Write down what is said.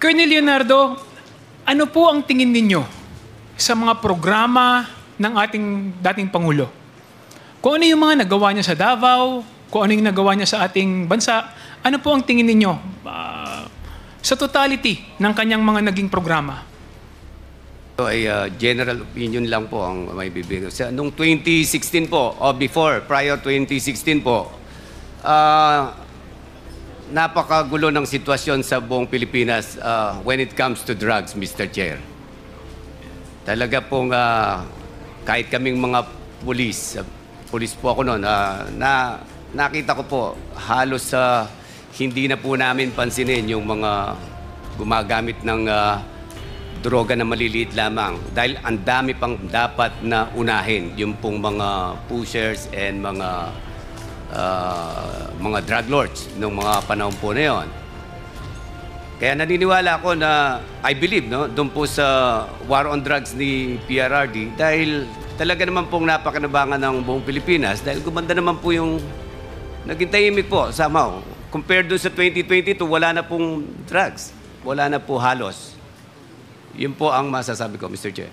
Colonel Leonardo, ano po ang tingin ninyo sa mga programa ng ating dating Pangulo? Kung ano yung mga nagawa niya sa Davao, kung ano yung nagawa niya sa ating bansa, ano po ang tingin ninyo sa totality ng kanyang mga naging programa? Ito ay general opinion lang po ang may bibigay. Noong 2016 po, o prior 2016 po, napakagulo ng sitwasyon sa buong Pilipinas when it comes to drugs, Mr. Chair. Talaga pong kahit kaming mga pulis po ako noon, nakita ko po halos hindi na po namin pansinin yung mga gumagamit ng droga na maliliit lamang dahil ang dami pang dapat na unahin yung pong mga pushers and mga drug lords nung mga panahon po na yun. Kaya naniniwala ako na, I believe, no, doon po sa war on drugs ni PRRD dahil talaga naman pong napakinabangan ng buong Pilipinas dahil gumanda naman po yung naging tahimik po, somehow. Compared doon sa 2022, wala na pong drugs. Wala na po halos. Yun po ang masasabi ko, Mr. Chair.